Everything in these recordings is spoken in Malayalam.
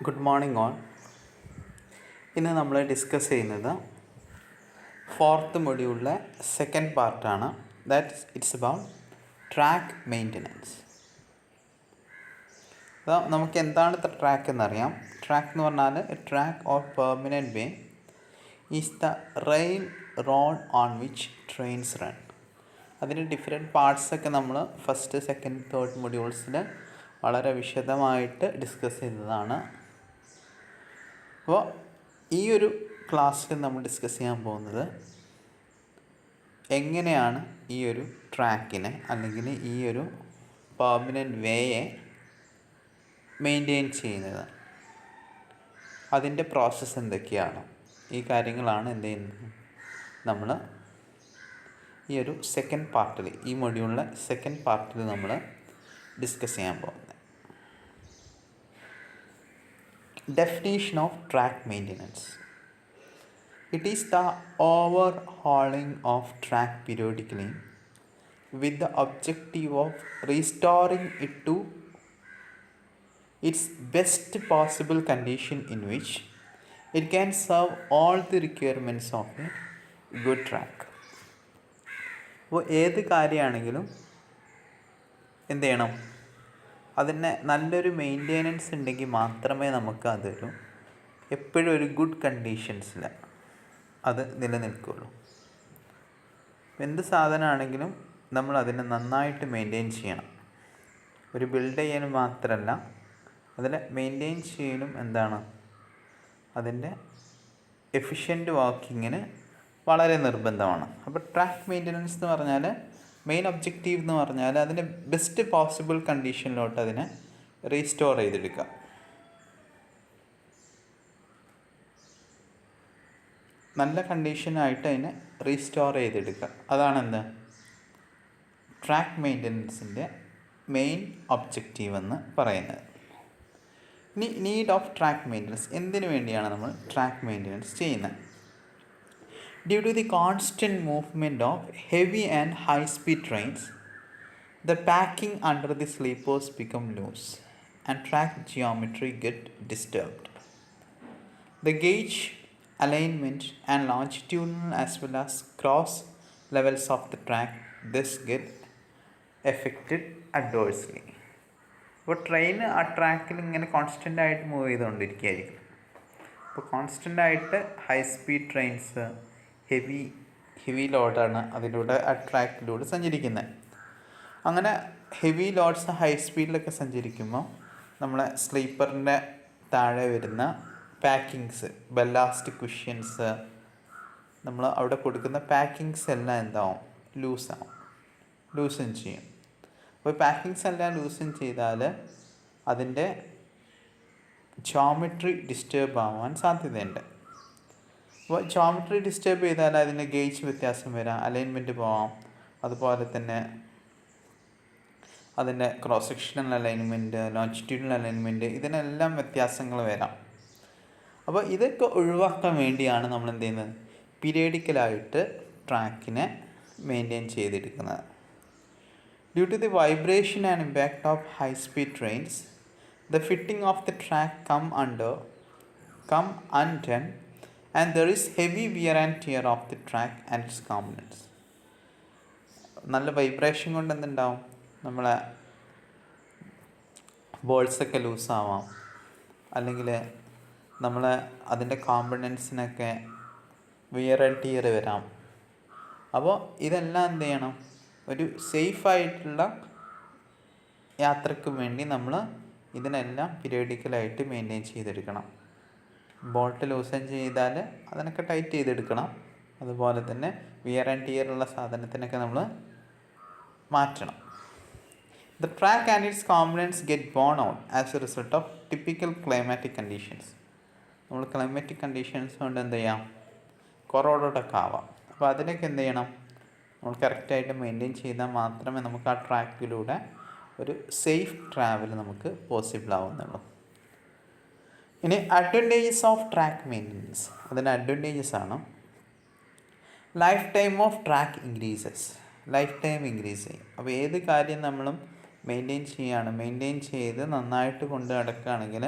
Good morning all. ഇന്ന് നമ്മൾ ഡിസ്കസ് ചെയ്യുന്നത് ഫോർത്ത് മൊഡ്യൂളിലെ സെക്കൻഡ് പാർട്ടാണ്. That it's about track maintenance. നമുക്ക് എന്താണ് ട്രാക്ക് എന്നറിയാം. ട്രാക്ക് എന്ന് പറഞ്ഞാൽ A track or permanent way is the rail road on which trains run. അതിൻ്റെ ഡിഫറെൻറ്റ് പാർട്സൊക്കെ നമ്മൾ ഫസ്റ്റ്, സെക്കൻഡ്, തേർഡ് മൊഡ്യൂൾസിൽ വളരെ വിശദമായിട്ട് ഡിസ്കസ് ചെയ്തതാണ്. അപ്പോൾ ഈ ഒരു ക്ലാസ്സിൽ നമ്മൾ ഡിസ്കസ് ചെയ്യാൻ പോകുന്നത് എങ്ങനെയാണ് ഈ ഒരു ട്രാക്കിനെ അല്ലെങ്കിൽ ഈ ഒരു പെർമനൻറ്റ് വേയെ മെയിൻറ്റെയിൻ ചെയ്യുന്നത്, അതിൻ്റെ പ്രോസസ്സ് എന്തൊക്കെയാണ്, ഈ കാര്യങ്ങളാണ് എന്ത് ചെയ്യുന്നത് നമ്മൾ ഈ ഒരു സെക്കൻഡ് പാർട്ടിൽ, ഈ മൊഡ്യൂളിലെ സെക്കൻഡ് പാർട്ടിൽ നമ്മൾ ഡിസ്കസ് ചെയ്യാൻ പോകുന്നത്. Definition of track maintenance. It is the overhauling of track periodically with the objective of restoring it to its best possible condition in which it can serve all the requirements of a good track. അപ്പോൾ ഏത് കാര്യമാണെങ്കിലും എന്ത് ചെയ്യണം, അതിന് നല്ലൊരു മെയിൻ്റെനൻസ് ഉണ്ടെങ്കിൽ മാത്രമേ നമുക്ക് അതൊരു എപ്പോഴും ഒരു ഗുഡ് കണ്ടീഷൻസിൽ അത് നിലനിൽക്കുകയുള്ളൂ. എന്ത് സാധനമാണെങ്കിലും നമ്മൾ അതിനെ നന്നായിട്ട് മെയിൻറ്റെയിൻ ചെയ്യണം. ഒരു ബിൽഡ് ചെയ്യാനും മാത്രമല്ല, അതിനെ മെയിൻറ്റെയിൻ ചെയ്യാനും എന്താണ് അതിൻ്റെ എഫിഷ്യൻ്റ് വർക്കിങ്ങിന് വളരെ നിർബന്ധമാണ്. അപ്പോൾ ട്രാക്ക് മെയിൻ്റനൻസ് എന്ന് പറഞ്ഞാൽ മെയിൻ ഒബ്ജക്റ്റീവ് എന്ന് പറഞ്ഞാൽ അതിനെ ബെസ്റ്റ് പോസിബിൾ കണ്ടീഷനിലോട്ട് അതിനെ റീസ്റ്റോർ ചെയ്തെടുക്കുക. നല്ല കണ്ടീഷനായിട്ട് അതിനെ റീസ്റ്റോർ ചെയ്തെടുക്കുക. അതാണ് എന്ത് ട്രാക്ക് മെയിൻ്റനൻസിൻ്റെ മെയിൻ ഒബ്ജക്റ്റീവ് എന്ന് പറയുന്നത്. ഇനി നീഡ് ഓഫ് ട്രാക്ക് മെയിൻ്റനൻസ്, എന്തിനു വേണ്ടിയാണ് നമ്മൾ ട്രാക്ക് മെയിൻ്റനൻസ് ചെയ്യുന്നത്? Due to the constant movement of heavy and high-speed trains, the packing under the sleepers become loose and track geometry get disturbed. The gauge alignment and longitudinal as well as cross levels of the track thus get affected adversely. അപ്പോൾ ട്രെയിൻ ആ ട്രാക്കിൽ ഇങ്ങനെ കോൺസ്റ്റൻ്റ് ആയിട്ട് മൂവ് ചെയ്തുകൊണ്ടിരിക്കുകയായിരിക്കും. അപ്പോൾ കോൺസ്റ്റൻ്റ് ആയിട്ട് ഹൈ സ്പീഡ് ട്രെയിൻസ്, ഹെവി ലോഡാണ് അതിലൂടെ ആ ട്രാക്കിലൂടെ സഞ്ചരിക്കുന്നത്. അങ്ങനെ ഹെവി ലോഡ്സ് ഹൈ സ്പീഡിലൊക്കെ സഞ്ചരിക്കുമ്പോൾ നമ്മളെ സ്ലീപ്പറിൻ്റെ താഴെ വരുന്ന പാക്കിങ്സ്, ബെല്ലാസ്റ്റ് കുഷ്യൻസ്, നമ്മൾ അവിടെ കൊടുക്കുന്ന പാക്കിങ്സ് എല്ലാം എന്താവും, ലൂസൻ ചെയ്യും. അപ്പോൾ പാക്കിങ്സ് എല്ലാം ലൂസൻ ചെയ്താൽ അതിൻ്റെ ജോമെട്രി ഡിസ്റ്റർബ് ആവാൻ സാധ്യതയുണ്ട്. അപ്പോൾ ജോമെട്രി ഡിസ്റ്റർബ് ചെയ്താൽ അതിൻ്റെ ഗേജ് വ്യത്യാസം വരാം, അലൈൻമെൻറ്റ് പോവാം, അതുപോലെ തന്നെ അതിൻ്റെ cross sectional alignment, longitudinal alignment, ഇതിനെല്ലാം വ്യത്യാസങ്ങൾ വരാം. അപ്പോൾ ഇതൊക്കെ ഒഴിവാക്കാൻ വേണ്ടിയാണ് നമ്മൾ എന്ത് ചെയ്യുന്നത്, പീരിയഡിക്കലായിട്ട് ട്രാക്കിനെ മെയിൻറ്റെയിൻ ചെയ്തെടുക്കുന്നത്. Due to the vibration and impact of high speed trains, the fitting of the track come undone and there is heavy wear and tear of the track and its components. നല്ല വൈബ്രേഷൻ കൊണ്ട് എന്തുണ്ടാവും, നമ്മളെ ബോൾസൊക്കെ ലൂസാവാം, അല്ലെങ്കിൽ നമ്മൾ അതിൻ്റെ കോമ്പണൻസിനൊക്കെ വിയർ ആൻഡ് ടിയർ വരാം. അപ്പോൾ ഇതെല്ലാം എന്ത് ചെയ്യണം, ഒരു സേഫായിട്ടുള്ള യാത്രയ്ക്ക് വേണ്ടി നമ്മൾ ഇതിനെല്ലാം പീരിയോഡിക്കലായിട്ട് മെയിൻറ്റെയിൻ ചെയ്തെടുക്കണം. ബോൾട്ട് ലൂസൻ ചെയ്താൽ അതിനൊക്കെ ടൈറ്റ് ചെയ്തെടുക്കണം. അതുപോലെ തന്നെ വിയർ ആൻഡ് ടിയർ ഉള്ള സാധനത്തിനൊക്കെ നമ്മൾ മാറ്റണം. The track and it's components get born out as A result of typical climatic conditions. നമ്മൾ ക്ലൈമാറ്റിക് കണ്ടീഷൻസ് കൊണ്ട് എന്ത് ചെയ്യാം, കൊറോഡൊക്കെ ആവാം. അപ്പോൾ അതിനൊക്കെ എന്ത് ചെയ്യണം, നമ്മൾ കറക്റ്റായിട്ട് മെയിൻറ്റെയിൻ ചെയ്താൽ മാത്രമേ നമുക്ക് ആ ട്രാക്കിലൂടെ ഒരു സേഫ് ട്രാവൽ നമുക്ക് പോസിബിൾ ആവുന്നുള്ളൂ. ഇനി അഡ്വാൻറ്റേജസ് ഓഫ് ട്രാക്ക് മെയിൻ്റനൻസ്, അതിൻ്റെ അഡ്വാൻറ്റേജസ് ആണ്. Life time of track increases, life time increase ചെയ്യും. അപ്പോൾ ഏത് കാര്യം നമ്മളും മെയിൻറ്റെയിൻ ചെയ്ത് നന്നായിട്ട് കൊണ്ട് നടക്കുകയാണെങ്കിൽ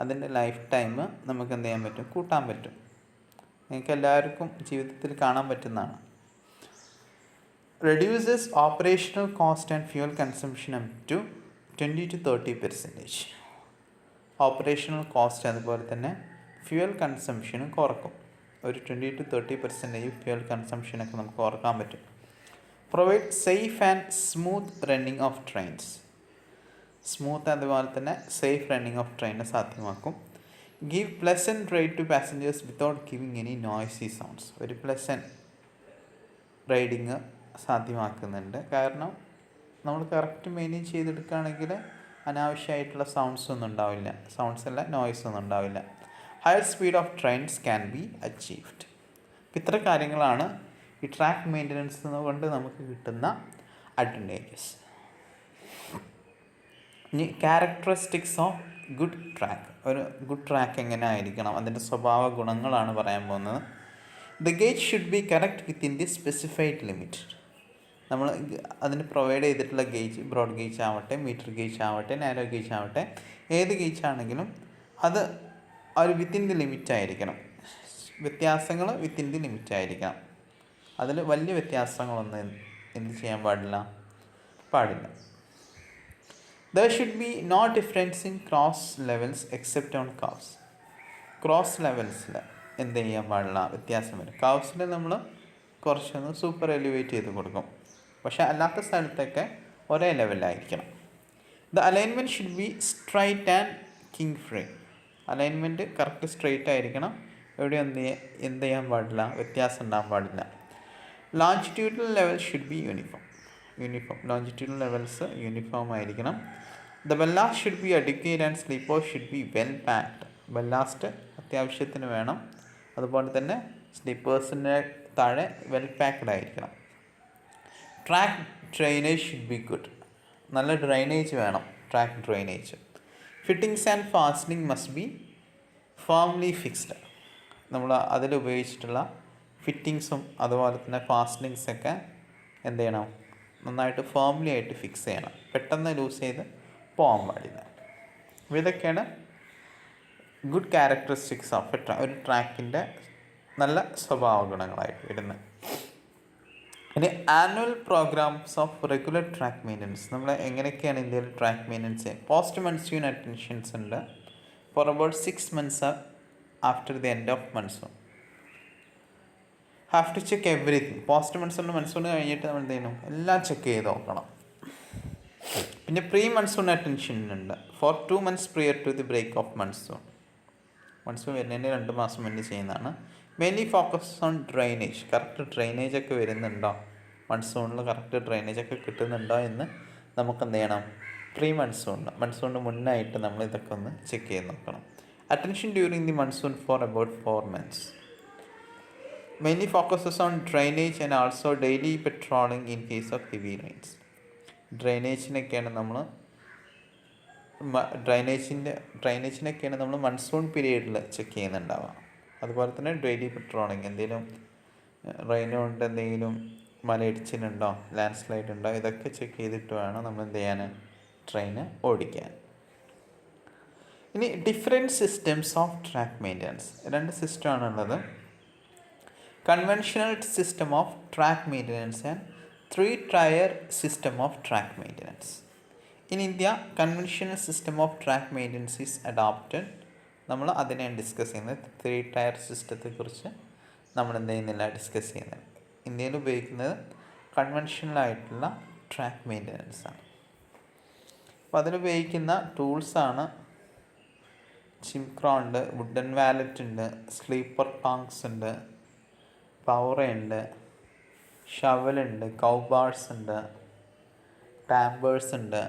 അതിൻ്റെ ലൈഫ് ടൈം നമുക്ക് എന്ത് ചെയ്യാൻ പറ്റും, കൂട്ടാൻ പറ്റും. നിങ്ങൾക്ക് എല്ലാവർക്കും ജീവിതത്തിൽ കാണാൻ പറ്റുന്നതാണ്. Reduces operational cost and fuel consumption up to 20-30%. Operational cost അതുപോലെ തന്നെ ഫ്യൂൽ കൺസംഷനും കുറക്കും. ഒരു 20-30% ഫ്യൂൽ കൺസംഷനൊക്കെ നമുക്ക് കുറക്കാൻ പറ്റും. Provide safe and smooth running of trains. Smooth അതുപോലെ തന്നെ സേഫ് റണ്ണിങ് ഓഫ് ട്രെയിനെ സാധ്യമാക്കും. Give pleasant ride to passengers without giving any noisy sounds. ഒരു പ്ലസൻറ്റ് റൈഡിങ് സാധ്യമാക്കുന്നുണ്ട്. കാരണം നമ്മൾ കറക്റ്റ് മെയിൻറ്റെയിൻ ചെയ്തെടുക്കുകയാണെങ്കിൽ അനാവശ്യമായിട്ടുള്ള സൗണ്ട്സ് ഒന്നും ഉണ്ടാവില്ല. സൗണ്ട്സ് അല്ല, നോയ്സ് ഒന്നും ഉണ്ടാവില്ല. Higher speed of trains can be achieved. ഇത്ര കാര്യങ്ങളാണ് ഈ ട്രാക്ക് മെയിൻ്റനൻസ് കൊണ്ട് നമുക്ക് കിട്ടുന്ന അഡ്വാൻറ്റേജസ്. ഇനി ക്യാരക്ടറിസ്റ്റിക്സ് ഓഫ് ഗുഡ് ട്രാക്ക്. ഒരു ഗുഡ് ട്രാക്ക് എങ്ങനെ ആയിരിക്കണം, അതിൻ്റെ സ്വഭാവ ഗുണങ്ങളാണ് പറയാൻ പോകുന്നത്. The gauge should be correct within the specified limit. നമ്മൾ അതിന് പ്രൊവൈഡ് ചെയ്തിട്ടുള്ള ഗേജ് ബ്രോഡ് ഗേജ് ആവട്ടെ, മീറ്റർ ഗേജ് ആവട്ടെ, നാരോ ഗേജ് ആവട്ടെ, ഏത് ഗേജ് ആണെങ്കിലും അത് ഒരു വിത്തിൻ ദി ലിമിറ്റ് ആയിരിക്കണം. വ്യത്യാസങ്ങൾ വിത്തിൻ ദി ലിമിറ്റ് ആയിരിക്കണം. അതിൽ വലിയ വ്യത്യാസങ്ങളൊന്നും എന്ത് ചെയ്യാൻ പാടില്ല. There should be no difference in cross levels except on curves. Cross ലെവൽസിൽ എന്ത് ചെയ്യാൻ പാടില്ല, വ്യത്യാസം വരും. കർവ്സിൽ നമ്മൾ കുറച്ചൊന്ന് സൂപ്പർ എലിവേറ്റ് ചെയ്ത് കൊടുക്കും. പക്ഷേ അല്ലാത്ത സ്ഥലത്തൊക്കെ ഒരേ ലെവലിലായിരിക്കണം. The alignment should be straight and kink free. Alignment correct straight ആയിരിക്കണം. എവിടെ എന്ത് ചെയ്യാൻ പാടില്ല, വ്യത്യാസം ഉണ്ടാകാൻ പാടില്ല. Longitudinal level should be uniform. Longitudinal levels uniform ആയിരിക്കണം. The ballast should be adequate and sleepers should be well packed. Ballast അത്യാവശ്യത്തിന് വേണം. അതുപോലെ തന്നെ സ്ലീപ്പേഴ്സിൻ്റെ താഴെ വെൽ പാക്ഡ് ആയിരിക്കണം. Track drainage should be good. നല്ല ഡ്രെയിനേജ് വേണം, track drainage. Fittings and fastening must be firmly fixed. നമ്മൾ അതിലുപയോഗിച്ചിട്ടുള്ള ഫിറ്റിങ്സും അതുപോലെ തന്നെ ഫാസ്റ്റനിങ്സൊക്കെ എന്ത് ചെയ്യണം, നന്നായിട്ട് ഫേംലി ആയിട്ട് ഫിക്സ് ചെയ്യണം. പെട്ടെന്ന് ലൂസ് ചെയ്ത് പോകാൻ പാടില്ല. ഇതൊക്കെയാണ് ഗുഡ് ക്യാരക്ടറിസ്റ്റിക്സ് ഓഫ് ഒരു ട്രാക്കിൻ്റെ നല്ല സ്വഭാവ ഗുണങ്ങളായിട്ട് വരുന്നത്. ഇനി annual programmes of regular track maintenance. നമ്മൾ എങ്ങനെയൊക്കെയാണ് ഇന്ത്യയിൽ ട്രാക്ക് മെയിൻ്റനൻസ് ചെയ്യുക? പോസ്റ്റ് മൺസൂൺ അറ്റൻഷൻസ് ഉണ്ട് for about 6 months after the end of monsoon. Have to check everything. Post monsoon കഴിഞ്ഞിട്ട് നമ്മൾ എന്ത് ചെയ്യണം, എല്ലാം ചെക്ക് ചെയ്ത് നോക്കണം. പിന്നെ പ്രീ മൺസൂൺ അറ്റൻഷൻ ഉണ്ട് for 2 months prior to the break of monsoon. Monsoon വരുന്നതിന് 2 മാസം മുന്നേ ചെയ്യുന്നതാണ്. Mainly focus on drainage. Correct ഡ്രെയിനേജൊക്കെ വരുന്നുണ്ടോ, മൺസൂണിൽ കറക്റ്റ് ഡ്രെയിനേജൊക്കെ കിട്ടുന്നുണ്ടോ എന്ന് നമുക്ക് എന്ത് ചെയ്യണം, പ്രീ മൺസൂണിന് മുന്നായിട്ട് നമ്മൾ ഇതൊക്കെ ഒന്ന് ചെക്ക് ചെയ്ത് നോക്കണം. Attention during the monsoon for about 4 months. Mainly focuses on drainage and also daily patrolling in case of heavy rains. ഡ്രെയിനേജിനൊക്കെയാണ് നമ്മൾ മൺസൂൺ പീരീഡിൽ ചെക്ക് ചെയ്യുന്നുണ്ടാവുക. അതുപോലെ തന്നെ ഡെയിലി പെട്രോളിങ്, എന്തെങ്കിലും റെയിൻ കൊണ്ട് എന്തെങ്കിലും മലയിടിച്ചിലുണ്ടോ, ലാൻഡ് സ്ലൈഡ് ഉണ്ടോ, ഇതൊക്കെ ചെക്ക് ചെയ്തിട്ട് വേണം നമ്മൾ എന്ത് ചെയ്യാൻ, ട്രെയിന് ഓടിക്കാൻ. ഇനി different systems of track maintenance. 2 സിസ്റ്റമാണുള്ളത്. Conventional system of track maintenance and 3-tier system of track maintenance. In India, conventional system of track maintenance is adopted. നമ്മൾ അതിനെയാണ് ഡിസ്കസ് ചെയ്യുന്നത്. 3-tier സിസ്റ്റത്തെക്കുറിച്ച് നമ്മൾ എന്ത് ചെയ്യുന്നില്ല, ഡിസ്കസ് ചെയ്യുന്നത്. ഇന്ത്യയിൽ ഉപയോഗിക്കുന്നത് കൺവെൻഷണലായിട്ടുള്ള ട്രാക്ക് മെയിൻ്റനൻസ് ആണ്. അപ്പോൾ അതിലുപയോഗിക്കുന്ന ടൂൾസാണ് ചിംക്രോ ഉണ്ട്, വുഡൻ വാലറ്റ് ഉണ്ട്, സ്ലീപ്പർ ടാങ്ക്സ് ഉണ്ട്, പവറുണ്ട്, ഷവലുണ്ട്, കൗബാർസ് ഉണ്ട്, ടാമ്പേഴ്സ് ഉണ്ട്,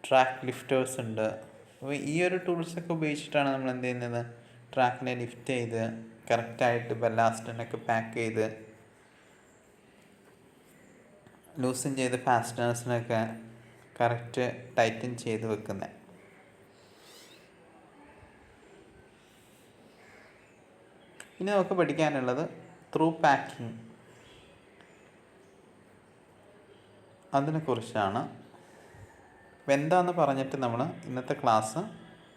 ട്രാക്ക് ലിഫ്റ്റേഴ്സ് ഉണ്ട്. അപ്പോൾ ഈ ഒരു ടൂൾസൊക്കെ ഉപയോഗിച്ചിട്ടാണ് നമ്മൾ എന്ത് ചെയ്യുന്നത്, ട്രാക്കിനെ ലിഫ്റ്റ് ചെയ്ത് കറക്റ്റായിട്ട് ബെല്ലാസ്റ്റിനൊക്കെ പാക്ക് ചെയ്ത് ലൂസൻ ചെയ്ത് ഫാസ്റ്റനേഴ്സിനൊക്കെ കറക്റ്റ് ടൈറ്റൻ ചെയ്ത് വെക്കുന്നത്. ഇനി നമുക്ക് പഠിക്കാനുള്ളത് ത്രൂ പാക്കിംഗ്, അതിനെക്കുറിച്ചാണ്. അപ്പോൾ എന്താണെന്ന് പറഞ്ഞിട്ട് നമ്മൾ ഇന്നത്തെ ക്ലാസ്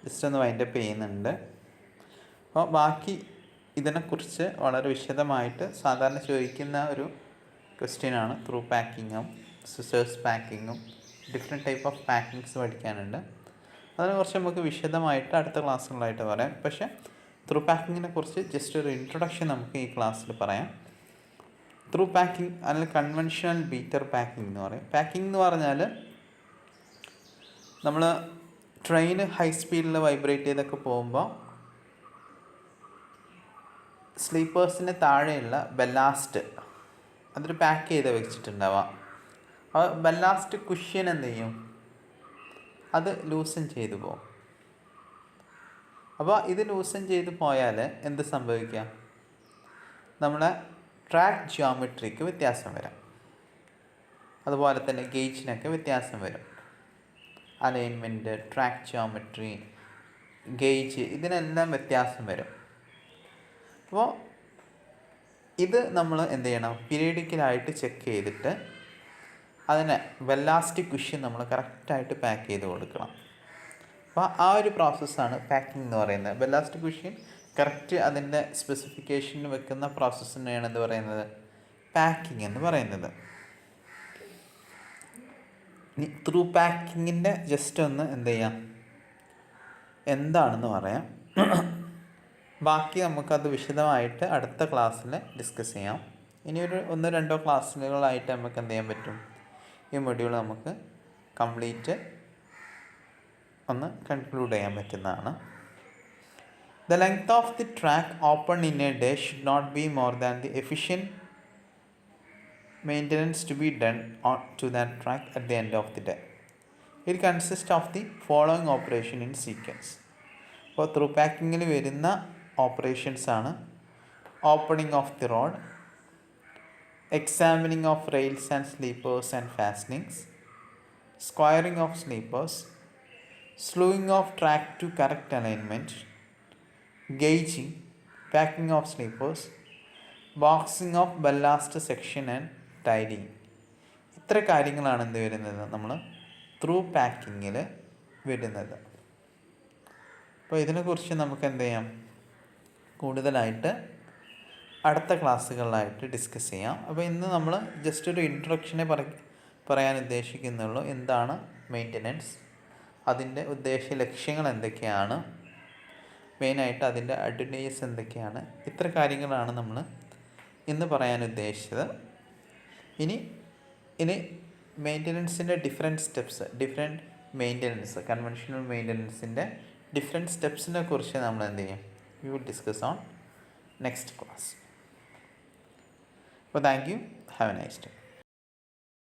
ജസ്റ്റ് ഒന്ന് വൈൻഡപ്പ് ചെയ്യുന്നുണ്ട്. അപ്പോൾ ബാക്കി ഇതിനെക്കുറിച്ച് വളരെ വിശദമായിട്ട് സാധാരണ ചോദിക്കുന്ന ഒരു ക്വസ്റ്റ്യനാണ് ത്രൂ പാക്കിങ്ങും സിസേഴ്സ് പാക്കിങ്ങും ഡിഫറെൻറ്റ് ടൈപ്പ് ഓഫ് പാക്കിങ്സ് പഠിക്കാനുണ്ട്. അതിനെക്കുറിച്ച് നമുക്ക് വിശദമായിട്ട് അടുത്ത ക്ലാസ്സുകളായിട്ട് പറയാം. പക്ഷേ ത്രൂ പാക്കിങ്ങിനെ കുറിച്ച് ജസ്റ്റ് ഒരു ഇൻട്രൊഡക്ഷൻ നമുക്ക് ഈ ക്ലാസ്സിൽ പറയാം. ത്രൂ പാക്കിംഗ് അല്ലെങ്കിൽ കൺവെൻഷണൽ ബീറ്റർ പാക്കിംഗ് എന്ന് പറയും. പാക്കിംഗ് എന്ന് പറഞ്ഞാൽ നമ്മൾ ട്രെയിൻ ഹൈ സ്പീഡിൽ വൈബ്രേറ്റ് ചെയ്തൊക്കെ പോകുമ്പോൾ സ്ലീപ്പേഴ്സിന് താഴെയുള്ള ബെല്ലാസ്റ്റ് അതൊരു പാക്ക് ചെയ്ത് വെച്ചിട്ടുണ്ടാവാം. അപ്പോൾ ബെല്ലാസ്റ്റ് കുഷ്യൻ എന്ത് ചെയ്യും, അത് ലൂസൻ ചെയ്തു പോകും. അപ്പോൾ ഇത് ലൂസൻ ചെയ്ത് പോയാൽ എന്ത് സംഭവിക്കാം, നമ്മളെ ട്രാക്ക് ജിയോമെട്രിക്ക് വ്യത്യാസം വരാം. അതുപോലെ തന്നെ ഗേജിനൊക്കെ വ്യത്യാസം വരും. അലൈൻമെൻറ്റ്, ട്രാക്ക് ജിയോമെട്രി, ഗേജ്, ഇതിനെല്ലാം വ്യത്യാസം വരും. അപ്പോൾ ഇത് നമ്മൾ എന്ത് ചെയ്യണം, പീരിയഡിക്കലായിട്ട് ചെക്ക് ചെയ്തിട്ട് അതിനെ ബെല്ലാസ്റ്റ് കുഷ്യൻ നമ്മൾ കറക്റ്റായിട്ട് പാക്ക് ചെയ്ത് കൊടുക്കണം. അപ്പോൾ ആ ഒരു പ്രോസസ്സാണ് പാക്കിംഗ് എന്ന് പറയുന്നത്. ബെല്ലാസ്റ്റ് കുഷ്യൻ കറക്റ്റ് അതിൻ്റെ സ്പെസിഫിക്കേഷനിൽ വെക്കുന്ന പ്രോസസ്സിനെയാണ് എന്ത് പറയുന്നത്, പാക്കിംഗ് എന്ന് പറയുന്നത്. ഇനി ത്രൂ പാക്കിങ്ങിൻ്റെ ജസ്റ്റ് ഒന്ന് എന്ത് ചെയ്യാം, എന്താണെന്ന് പറയാം. ബാക്കി നമുക്കത് വിശദമായിട്ട് അടുത്ത ക്ലാസ്സിൽ ഡിസ്കസ് ചെയ്യാം. ഇനിയൊരു 1-2 ക്ലാസ്സുകളായിട്ട് നമുക്ക് എന്ത് ചെയ്യാൻ പറ്റും, ഈ മൊഡ്യൂൾ നമുക്ക് കംപ്ലീറ്റ് ഒന്ന് കൺക്ലൂഡ് ചെയ്യാൻ പറ്റുന്നതാണ്. The length of the track open in a day should not be more than the efficient maintenance to be done to that track at the end of the day. It consists of the following operation in sequence. അപ്പോൾ ത്രൂ പാക്കിങ്ങിൽ വരുന്ന ഓപ്പറേഷൻസ് ആണ്: opening of the road, examining of rails and sleepers and fastenings, squaring of sleepers, slewing of track to correct alignment, gauging, packing of sleepers, boxing of ballast section and tiling. ഇത്ര കാര്യങ്ങളാണ് എന്ത് വരുന്നത്, നമ്മൾ ത്രൂ പാക്കിങ്ങിൽ വരുന്നത്. അപ്പോൾ ഇതിനെക്കുറിച്ച് നമുക്ക് എന്ത് ചെയ്യാം, കൂടുതലായിട്ട് അടുത്ത ക്ലാസ്സുകളിലായിട്ട് ഡിസ്കസ് ചെയ്യാം. അപ്പോൾ ഇന്ന് നമ്മൾ ജസ്റ്റ് ഒരു ഇൻട്രൊഡക്ഷനെ പറയാൻ ഉദ്ദേശിക്കുന്നുള്ളൂ. എന്താണ് മെയിൻ്റനൻസ്, അതിൻ്റെ ഉദ്ദേശ ലക്ഷ്യങ്ങൾ എന്തൊക്കെയാണ്, മെയിനായിട്ട് അതിൻ്റെ അഡ്വാൻറ്റേജസ് എന്തൊക്കെയാണ്, ഇത്ര കാര്യങ്ങളാണ് നമ്മൾ ഇന്ന് പറയാൻ ഉദ്ദേശിച്ചത്. ഇനി മെയിൻ്റനൻസിൻ്റെ different steps, different maintenance, conventional മെയിൻ്റനൻസിൻ്റെ ഡിഫറെൻറ്റ് സ്റ്റെപ്സിനെ കുറിച്ച് നമ്മൾ എന്ത് ചെയ്യും, we will discuss on next class. So thank you, have a nice day.